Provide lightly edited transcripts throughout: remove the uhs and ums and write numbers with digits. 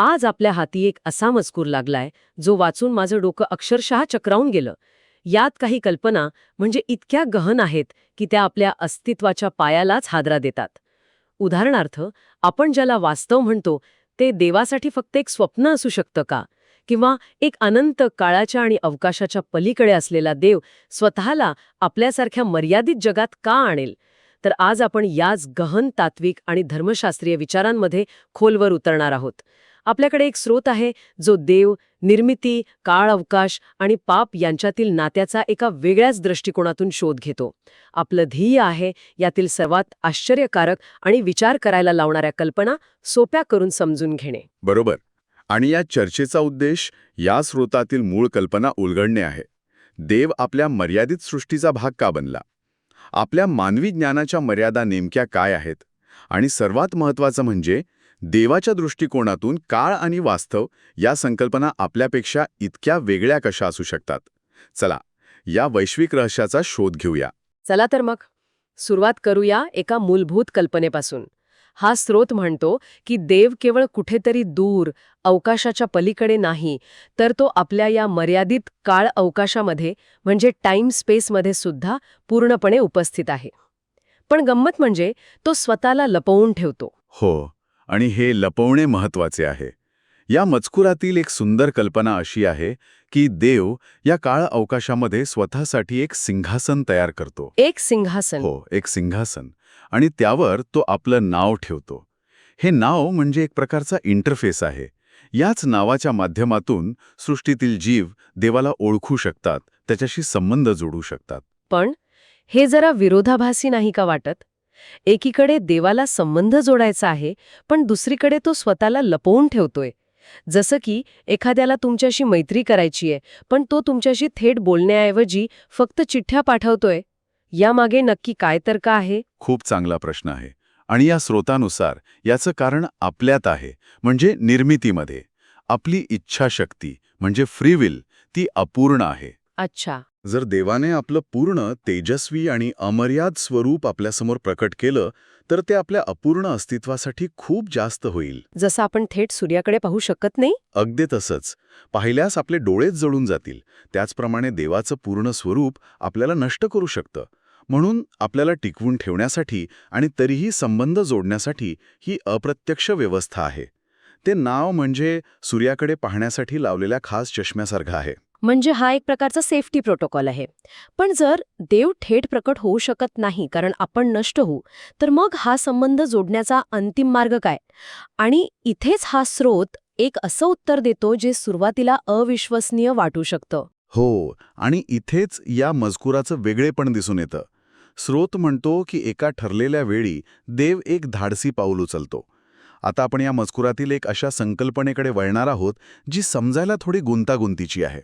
आज आपल्या हाती एक असा मजकूर लागलाय जो वाचून माझं डोकं अक्षरशः चक्रावून गेलं. यात काही कल्पना म्हणजे इतक्या गहन आहेत की त्या आपल्या अस्तित्वाच्या पायालाच हादरा देतात. उदाहरणार्थ, आपण ज्याला वास्तव म्हणतो ते देवासाठी फक्त एक स्वप्न असू शकतं का? किंवा एक अनंत काळाच्या आणि अवकाशाच्या पलीकडे असलेला देव स्वतःला आपल्यासारख्या मर्यादित जगात का आणेल? तर आज आपण याच गहन तात्विक आणि धर्मशास्त्रीय विचारांमध्ये खोलवर उतरणार आहोत. आपल्याकडे एक स्रोत आहे जो देव, निर्मिती, काळ अवकाश आणि पाप यांच्यातील नात्याचा एका वेगळ्याच दृष्टिकोनातून शोध घेतो. आपलं ध्येय आहे यातील सर्वात आश्चर्यकारक आणि विचार करायला लावणाऱ्या कल्पना सोप्या करून समजून घेणे. बरोबर. आणि या चर्चेचा उद्देश या स्रोतातील मूळ कल्पना उलगडणे आहे. देव आपल्या मर्यादित सृष्टीचा भाग का बनला? आपल्या मानवी ज्ञानाच्या मर्यादा नेमक्या काय आहेत? आणि सर्वात महत्त्वाचं म्हणजे देवाच्या दृष्टिकोनातून काळ आणि वास्तव या संकल्पना आपल्यापेक्षा इतक्या वेगळ्या कशा असू शकतात? चला, या वैश्विक रहस्याचा शोध घेऊया. चला तर मग सुरुवात करूया एका मूलभूत कल्पनेपासून. हा स्रोत म्हणतो की देव केवळ कुठेतरी दूर, अवकाशाच्या पलीकडे नाही, तर तो आपल्या या मर्यादित काळ अवकाशामध्ये म्हणजे टाइम स्पेसमध्ये सुद्धा पूर्णपणे उपस्थित आहे. पण गंमत म्हणजे तो स्वतःला लपवून ठेवतो. हो, आणि हे लपवणे महत्त्वाचे आहे. या मजकुरातील एक सुंदर कल्पना अशी आहे की देव या काळ अवकाशामध्ये स्वतःसाठी एक सिंहासन तयार करतो. एक सिंहासन. हो, एक सिंहासन. आणि त्यावर तो आपलं नाव ठेवतो. हे नाव म्हणजे एक प्रकारचा इंटरफेस आहे. याच नावाच्या माध्यमातून सृष्टीतील जीव देवाला ओळखू शकतात, त्याच्याशी संबंध जोडू शकतात. पण हे जरा विरोधाभासी नाही का वाटत? एकीकडे देवाला संबंध जोडायचा आहे, पण दुसरीकडे तो स्वतःला लपवून ठेवतोय. जसं की एखाद्याला तुमच्याशी मैत्री करायची आहे, पण तो तुमच्याशी थेट बोलण्याऐवजी फक्त चिठ्ठ्या पाठवतोय. यामागे नक्की काय तर्क आहे? खूप चांगला प्रश्न आहे. आणि या स्रोतानुसार याचं कारण आपल्यात आहे, म्हणजे निर्मितीमध्ये. आपली इच्छाशक्ती म्हणजे फ्री विल ती अपूर्ण आहे. अच्छा. जर देवाने आपलं पूर्ण, तेजस्वी आणि अमर्याद स्वरूप आपल्यासमोर प्रकट केलं, तर ते आपल्या अपूर्ण अस्तित्वासाठी खूप जास्त होईल. जसं आपण थेट सूर्याकडे पाहू शकत नाही? अगदी तसंच. पाहिल्यास आपले डोळेच जळून जातील. त्याचप्रमाणे देवाचं पूर्ण स्वरूप आपल्याला नष्ट करू शकतं. म्हणून आपल्याला टिकवून ठेवण्यासाठी आणि तरीही संबंध जोडण्यासाठी ही अप्रत्यक्ष व्यवस्था आहे. ते नाव म्हणजे सूर्याकडे पाहण्यासाठी लावलेल्या खास चष्म्यासारखं आहे. म्हणजे हा एक प्रकारचा सेफ्टी प्रोटोकॉल आहे. पण जर देव थेट प्रकट होऊ शकत नाही कारण आपण नष्ट होऊ, तर मग हा संबंध जोडण्याचा अंतिम मार्ग काय? आणि इथेच हा स्रोत एक असं उत्तर देतो जे सुरुवातीला अविश्वसनीय वाटू शकतं. हो, आणि इथेच या मजकुराचं वेगळेपण दिसून येतं. स्रोत म्हणतो की एका ठरलेल्या वेळी देव एक धाडसी पाऊल उचलतो. आता आपण या मजकुरातील एक अशा संकल्पनेकडे वळणार आहोत जी समजायला थोडी गुंतागुंतीची आहे.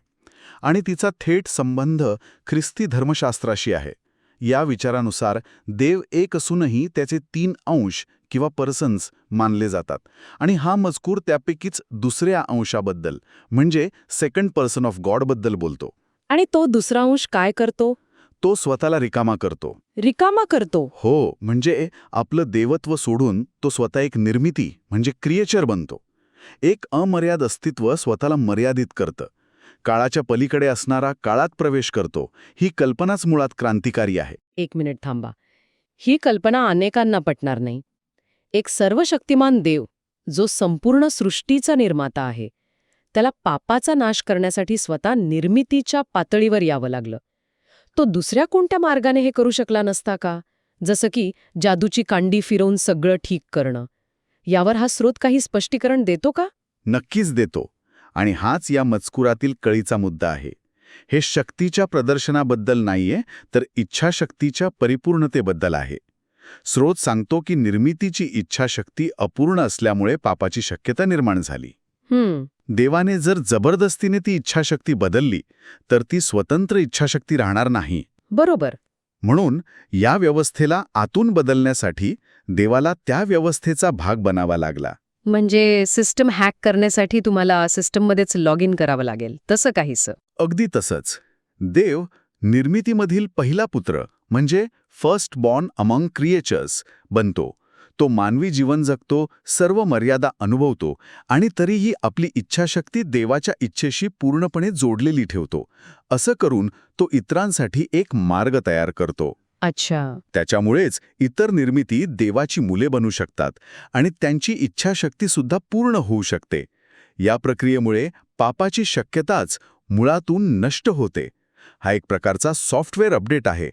आणि तिचा थेट संबंध ख्रिस्ती धर्मशास्त्राशी आहे. या विचारानुसार देव एक असूनही त्याचे 3 अंश किंवा पर्सन्स मानले जातात. आणि हा मजकूर त्यापैकीच दुसऱ्या अंशाबद्दल म्हणजे सेकंड पर्सन ऑफ गॉडबद्दल बोलतो. आणि तो दुसरा अंश काय करतो? तो स्वतःला रिकामा करतो. रिकामा करतो? हो, म्हणजे आपलं देवत्व सोडून तो स्वतः एक निर्मिती म्हणजे क्रिएचर बनतो. एक अमर्याद अस्तित्व स्वतःला मर्यादित करतं. काळाच्या पलीकडे असणारा काळात प्रवेश करतो. ही कल्पनाच मुळात क्रांतिकारी आहे. 1 मिनिट थांबा. ही कल्पना अनेकांना पटणार नाही. एक सर्वशक्तिमान देव, जो संपूर्ण सृष्टीचा निर्माता आहे, त्याला पापाचा नाश करण्यासाठी स्वतः निर्मितीच्या पातळीवर यावं लागलं. तो दुसऱ्या कोणत्या मार्गाने हे करू शकला नसता का? जसं की जादूची कांडी फिरवून सगळं ठीक करणं. यावर हा स्रोत काही स्पष्टीकरण देतो का? नक्कीच देतो. आणि हाच या मजकुरातील कळीचा मुद्दा आहे. हे शक्तीच्या प्रदर्शनाबद्दल नाहीये, तर इच्छाशक्तीच्या परिपूर्णतेबद्दल आहे. स्रोत सांगतो की निर्मितीची इच्छाशक्ती अपूर्ण असल्यामुळे पापाची शक्यता निर्माण झाली. देवाने जर जबरदस्तीने ती इच्छाशक्ती बदलली, तर ती स्वतंत्र इच्छाशक्ती राहणार नाही. बरोबर. म्हणून या व्यवस्थेला आतून बदलण्यासाठी देवाला त्या व्यवस्थेचा भाग बनावा लागला. म्हणजे सिस्टम हॅक करण्यासाठी तुम्हाला सिस्टममध्येच लॉग इन करावं लागेल, तसं काहीसं. अगदी तसंच. देव निर्मितीमधील पहिला पुत्र म्हणजे फर्स्ट बॉर्न अमंग क्रिएचर्स बनतो. तो मानवी जीवन जगतो, सर्व मर्यादा अनुभवतो आणि तरीही आपली इच्छाशक्ती देवाच्या इच्छेशी पूर्णपणे जोडलेली ठेवतो. असं करून तो इतरांसाठी एक मार्ग तयार करतो. अच्छा. त्याच्यामुळेच इतर निर्मिती देवाची मुले बनू शकतात आणि त्यांची इच्छाशक्तीसुद्धा पूर्ण होऊ शकते. या प्रक्रियेमुळे पापाची शक्यताच मुळातून नष्ट होते. हा एक प्रकारचा सॉफ्टवेअर अपडेट आहे,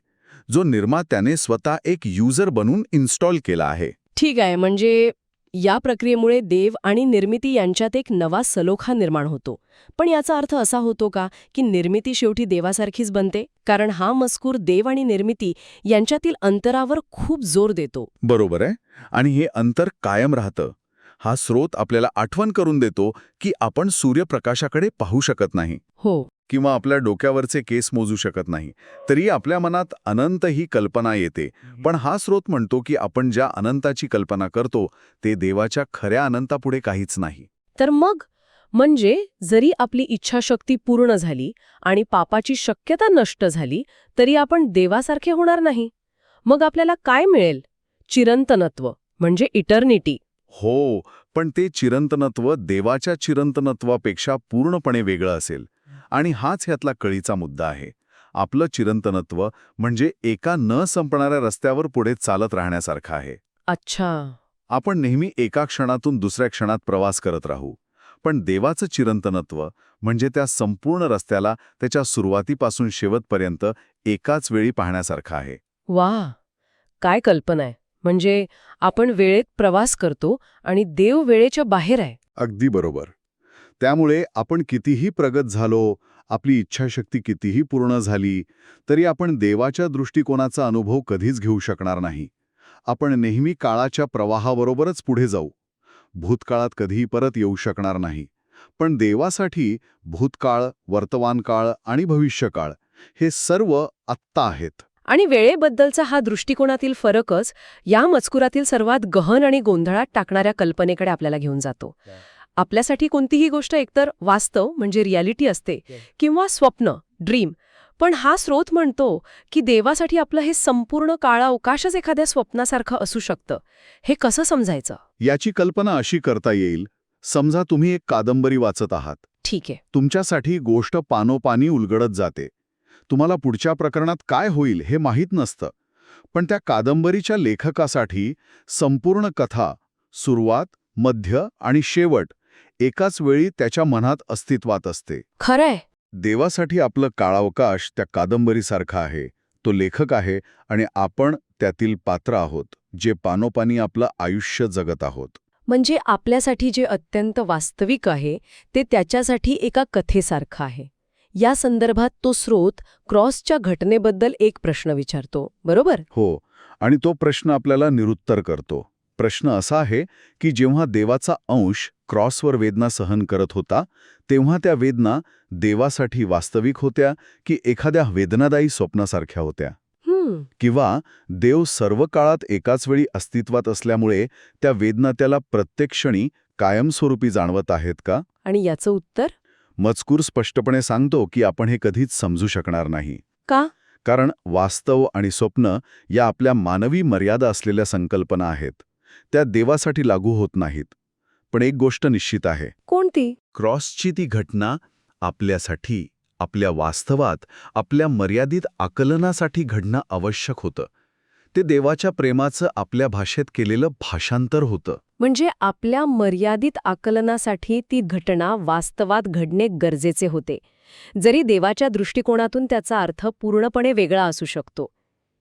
जो निर्मात्याने स्वतः एक युजर बनून इन्स्टॉल केला आहे. ठीक आहे, म्हणजे या प्रक्रियेमुळे देव आणि निर्मिती यांच्यात एक नवा सलोखा निर्माण होतो. पण याचा अर्थ असा होतो का की निर्मिती शेवटी देवासारखीच बनते? कारण हा मजकूर देव आणि निर्मिती यांच्यातील अंतरावर खूप जोर देतो. बरोबर आहे. आणि हे अंतर कायम राहतं. हा स्रोत आपल्याला आठवण करून देतो की आपण सूर्यप्रकाशाकडे पाहू शकत नाही हो. किंवा आपल्या डोक्यावरचे केस मोजू शकत नाही, तरी आपल्या मनात अनंत ही कल्पना येते. पण हा स्रोत म्हणतो की आपण ज्या अनंताची कल्पना करतो ते देवाच्या खऱ्या अनंतापुढे काहीच नाही. तर मग म्हणजे जरी आपली इच्छाशक्ती पूर्ण झाली आणि पापाची शक्यता नष्ट झाली तरी आपण देवासारखे होणार नाही. मग आपल्याला काय मिळेल? चिरंतनत्व, म्हणजे इटर्निटी. हो, पण ते चिरंतनत्व देवाच्या चिरंतनत्वापेक्षा पूर्णपणे वेगळं असेल. आणि हाच ह्यातला कळीचा मुद्दा आहे. आपलं चिरंतनत्व म्हणजे एका न संपणाऱ्या रस्त्यावर पुढे चालत राहण्यासारखं आहे. अच्छा. आपण नेहमी एका क्षणातून दुसऱ्या क्षणात प्रवास करत राहू. पण देवाचं चिरंतनत्व म्हणजे त्या संपूर्ण रस्त्याला त्याच्या सुरुवातीपासून शेवटपर्यंत एकाच वेळी पाहण्यासारखं आहे. वा, काय कल्पना आहे. म्हणजे आपण वेळेत प्रवास करतो आणि देव वेळेच्या बाहेर आहे. अगदी बरोबर. त्यामुळे आपण कितीही प्रगत झालो, आपली इच्छाशक्ती कितीही पूर्ण झाली, तरी आपण देवाच्या दृष्टिकोनाचा अनुभव कधीच घेऊ शकणार नाही. आपण नेहमी काळाच्या प्रवाहाबरोबरच पुढे जाऊ. भूतकाळात कधीही परत येऊ शकणार नाही. पण देवासाठी भूतकाळ, वर्तमानकाळ आणि भविष्यकाळ हे सर्व आत्ता आहेत. आणि वेळेबद्दलचा हा दृष्टिकोनातील फरकच या मजकुरातील सर्वात गहन आणि गोंधळात टाकणाऱ्या कल्पनेकडे आपल्याला घेऊन जातो. आपल्यासाठी कोणतीही गोष्ट एकतर वास्तव म्हणजे रियालिटी असते किंवा स्वप्न, ड्रीम. पण हा स्रोत म्हणतो की देवासाठी आपलं हे संपूर्ण काळावकाशच एखाद्या स्वप्नासारखं असू शकतं. हे कसं समजायचं? याची कल्पना अशी करता येईल. समजा तुम्ही एक कादंबरी वाचत आहात. ठीक आहे. तुमच्यासाठी गोष्ट पानोपानी उलगडत जाते. तुम्हाला पुढच्या प्रकरणात काय होईल हे माहीत नसतं. पण त्या कादंबरीच्या लेखकासाठी संपूर्ण कथा, सुरुवात, मध्य आणि शेवट एकाच वेळी त्याच्या मनात अस्तित्वात असते. खरंय. देवासाठी आपलं काळावकाश त्या कादंबरीसारखा आहे. तो लेखक आहे आणि आपण त्यातील पात्र आहोत, जे पानोपानी आपलं आयुष्य जगत आहोत. म्हणजे आपल्यासाठी जे अत्यंत वास्तविक आहे ते त्याच्यासाठी एका कथेसारखं आहे. या संदर्भात तो स्रोत क्रॉसच्या घटनेबद्दल एक प्रश्न विचारतो, बरोबर? हो, आणि तो प्रश्न आपल्याला निरुत्तर करतो. प्रश्न असा आहे की जेव्हा देवाचा अंश क्रॉसवर वेदना सहन करत होता, तेव्हा त्या वेदना देवासाठी वास्तविक होत्या की एखाद्या वेदनादायी स्वप्नासारख्या होत्या? किंवा देव सर्व काळात एकाच वेळी अस्तित्वात असल्यामुळे त्या वेदना त्याला प्रत्येक क्षणी कायमस्वरूपी जाणवत आहेत का? आणि याचं उत्तर? मजकूर स्पष्टपणे सांगतो की आपण हे कधीच समजू शकणार नाही. का? कारण वास्तव आणि स्वप्न या आपल्या मानवी मर्यादा असलेल्या संकल्पना आहेत. त्या देवासाठी लागू होत नाहीत. पण एक गोष्ट निश्चित आहे. कोणती? क्रॉसची ती घटना आपल्यासाठी, आपल्या वास्तवात, आपल्या मर्यादित आकलनासाठी घडणं आवश्यक होतं. ते देवाच्या प्रेमाचं आपल्या भाषेत केलेलं भाषांतर होतं. म्हणजे आपल्या मर्यादित आकलनासाठी ती घटना वास्तवात घडणे गरजेचे होते, जरी देवाच्या दृष्टिकोनातून त्याचा अर्थ पूर्णपणे वेगळा असू शकतो.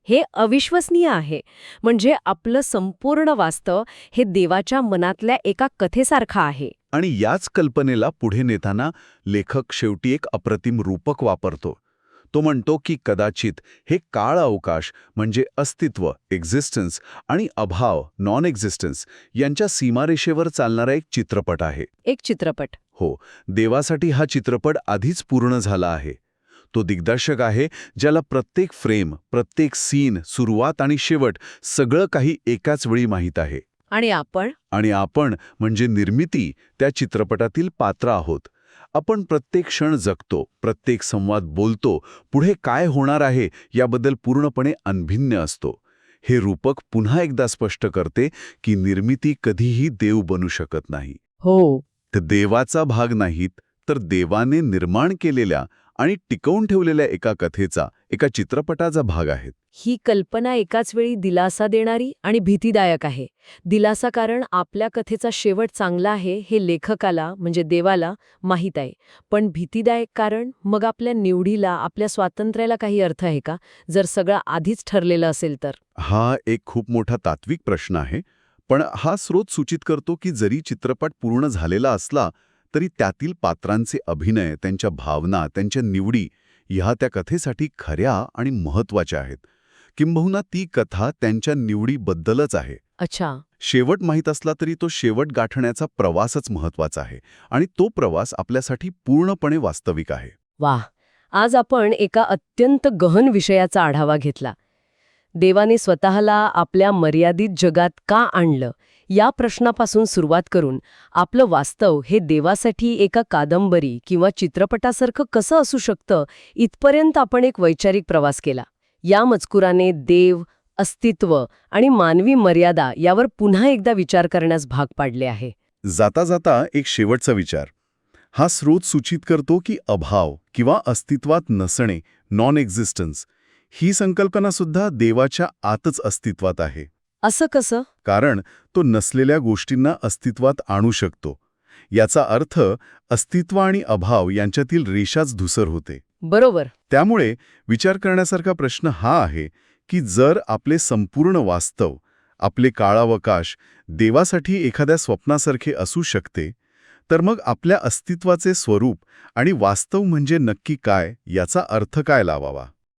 हे अविश्वसनीय आहे. म्हणजे आपलं संपूर्ण वास्तव हे देवाच्या मनातल्या एका कथेसारखं आहे. आणि याच कल्पनेला पुढे नेताना लेखक शेवटी एक अप्रतिम रूपक वापरतो. तो म्हणतो की कदाचित हे काळ अवकाश म्हणजे अस्तित्व, एक्झिस्टन्स, आणि अभाव, नॉन एक्झिस्टन्स यांच्या सीमारेषेवर चालणारा एक चित्रपट आहे. एक चित्रपट? हो, देवासाठी हा चित्रपट आधीच पूर्ण झाला आहे. तो दिग्दर्शक आहे ज्याला प्रत्येक फ्रेम, प्रत्येक सीन, सुरुवात आणि शेवट सगळं काही एकाच वेळी माहीत आहे. आणि आपण म्हणजे निर्मिती त्या चित्रपटातील पात्र आहोत. आपण प्रत्येक क्षण जगतो, प्रत्येक संवाद बोलतो, पुढे काय होणार आहे याबद्दल पूर्णपणे अनभिज्ञ असतो. हे रूपक पुन्हा एकदा स्पष्ट करते की निर्मिती कधीही देव बनू शकत नाही. हो. ते देवाचा भाग नाहीत, तर देवाने निर्माण केलेल्या आणि टिकवून ठेवलेल्या एका कथेचा, एका चित्रपटाचा भाग आहेत. ही कल्पना एकाच वेळी दिलासा देणारी आणि भीतीदायक आहे. दिलासा कारण आपल्या कथेचा शेवट चांगला आहे हे लेखकाला म्हणजे देवाला माहीत आहे. पण भीतीदायक कारण मग आपल्या निवडीला, आपल्या स्वातंत्र्याला काही अर्थ आहे का, जर सगळं आधीच ठरलेलं असेल तर? हा एक खूप मोठा तात्विक प्रश्न आहे, पण हा स्रोत सूचित करतो की जरी चित्रपट पूर्ण झालेला असला तरी त्यातील पात्रांचे अभिनय, त्यांच्या भावना, त्यांच्या निवडी ह्या त्या कथेसाठी खऱ्या आणि महत्त्वाच्या आहेत. किंबहुना ती कथा त्यांच्या निवडीबद्दलच आहे. अच्छा. शेवट माहीत असला तरी तो शेवट गाठण्याचा प्रवासच महत्त्वाचा आहे आणि तो प्रवास आपल्यासाठी पूर्णपणे वास्तविक आहे. वाह! आज आपण एका अत्यंत गहन विषयाचा आढावा घेतला. देवाने स्वतःला आपल्या मर्यादित जगात का आणलं या प्रश्नापासून सुरुवात करून आपलं वास्तव हे देवासाठी एका कादंबरी किंवा चित्रपटासारखं कसं असू शकतं इथपर्यंत आपण एक वैचारिक प्रवास केला. या मजकुराने देव, अस्तित्व आणि मानवी मर्यादा यावर पुन्हा एकदा विचार करण्यास भाग पाडले आहे. जाता जाता एक शेवटचा विचार. हा स्रोत सूचित करतो की अभाव किंवा अस्तित्वात नसणे, नॉन एक्झिस्टन्स, ही संकल्पना सुद्धा देवाच्या आतच अस्तित्वात आहे. असं कसं? कारण तो नसलेल्या गोष्टींना अस्तित्वात आणू शकतो. याचा अर्थ अस्तित्व आणि अभाव यांच्यातील रेषाच धुसर होते. बरोबर. त्यामुळे विचार करण्यासारखा प्रश्न हा आहे की जर आपले संपूर्ण वास्तव, आपले काळावकाश देवासाठी एखाद्या स्वप्नासारखे असू शकते, तर मग आपल्या अस्तित्वाचे स्वरूप आणि वास्तव म्हणजे नक्की काय, याचा अर्थ काय लावावा?